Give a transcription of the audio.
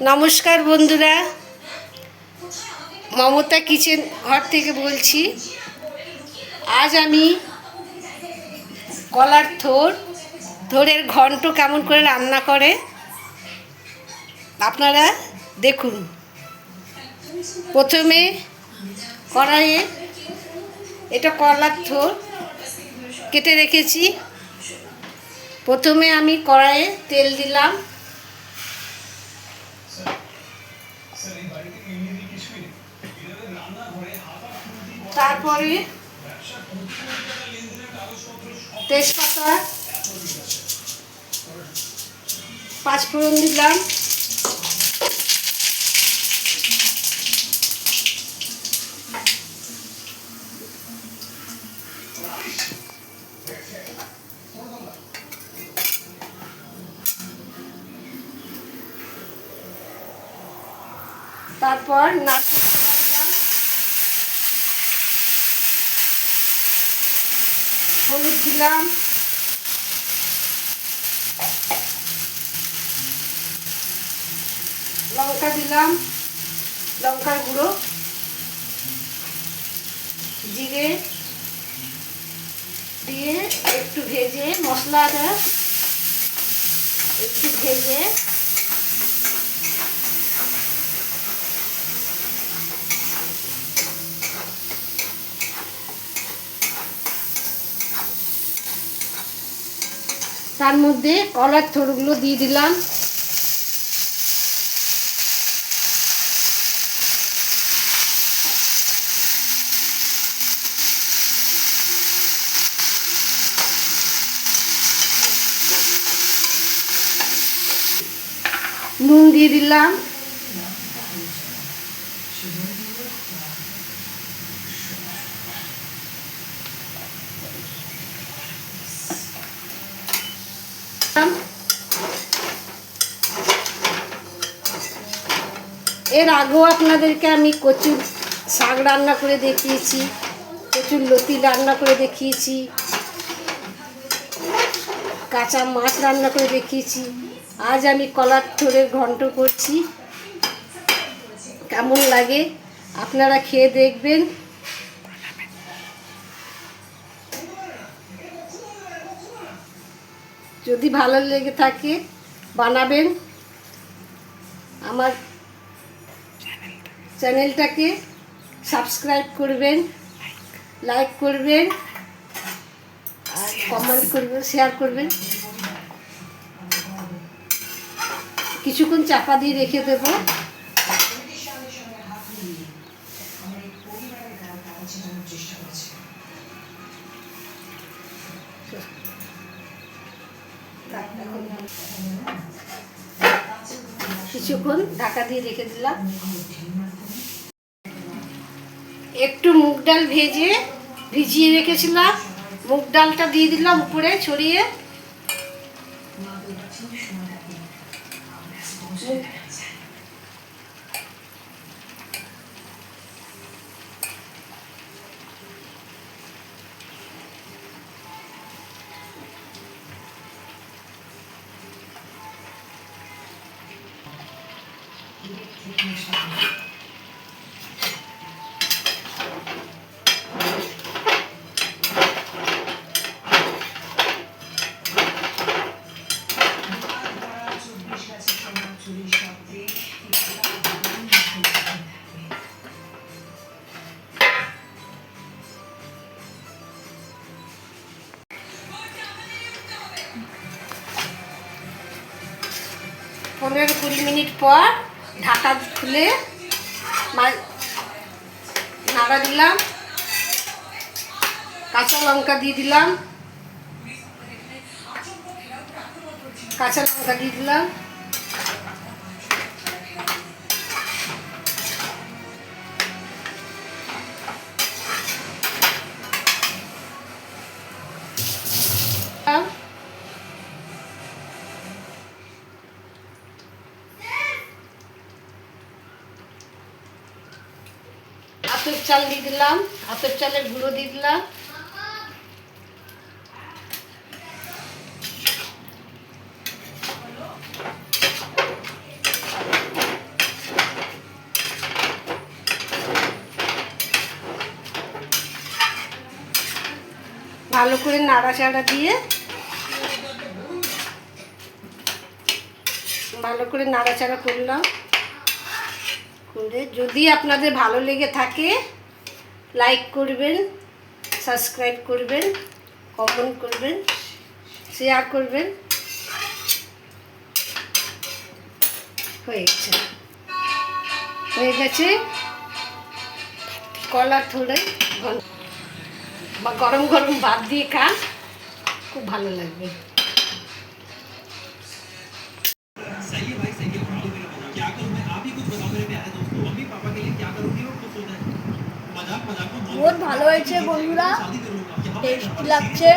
নমস্কার বন্ধুরা, মমতা কিচেন ঘর থেকে বলছি। আজ আমি কলার থোড়ের ঘন্ট কেমন করে রান্না করে আপনারা দেখুন। প্রথমে কড়াইয়ে এটা কলার থোড় কেটে রেখেছি। প্রথমে আমি কড়াইয়ে তেল দিলাম, তারপরে তেজপাতা, পাঁচফোড়ন দিলাম, তারপর নারকেল কোড়া দিলাম, হলুদ দিলাম, লঙ্কা দিলাম, লঙ্কার গুঁড়ো, জিরে দিয়ে একটু ভেজে মশলাটা একটু ভেজে তার মধ্যে কলার থোড়গুলো দিয়ে দিলাম। নুন দিয়ে দিলাম, এর আগেও আপনাদেরকে আমি কচুর শাক রান্না করে দেখিয়েছি, কচুর লতি রান্না করে দেখিয়েছি, কাঁচা মাছ রান্না করে দেখিয়েছি। আজ আমি কলার থোড়ের ঘন্ট করছি। কেমন লাগে আপনারা খেয়ে দেখবেন। যদি ভালো লেগে থাকে বানাবেন। আমার চ্যানেলটাকে সাবস্ক্রাইব করবেন, লাইক করবেন, আর কমেন্ট করবেন, শেয়ার করবেন। কিছুক্ষণ চাপা দিয়ে রেখে দেব। কিছুক্ষণ ঢাকা দিয়ে রেখে দিলাম। একটু মুগ ডাল ভিজিয়ে রেখেছিলাম, মুগ ডালটা দিয়ে দিলাম উপরে ছড়িয়ে। পনেরো 20 মিনিট পর ঢাকা খুলে নাড়া দিলাম, কাঁচা লঙ্কা দিয়ে দিলাম, আতপ চাল দিয়ে দিলাম, আতপ চালের গুঁড়ো দিয়ে দিলাম, ভালো করে নাড়াচাড়া দিয়ে ভালো করে নাড়াচাড়া করলাম। করে যদি আপনাদের ভালো লেগে থাকে লাইক করবেন, সাবস্ক্রাইব করবেন, কমেন্ট করবেন, শেয়ার করবেন। হয়ে গেছে কলার থোড়ে বা গরম গরম ভাত দিয়ে খান, খুব ভালো লাগবে। बहुत ভালো হয়েছে বন্ধুরা, টেস্টি লাগছে।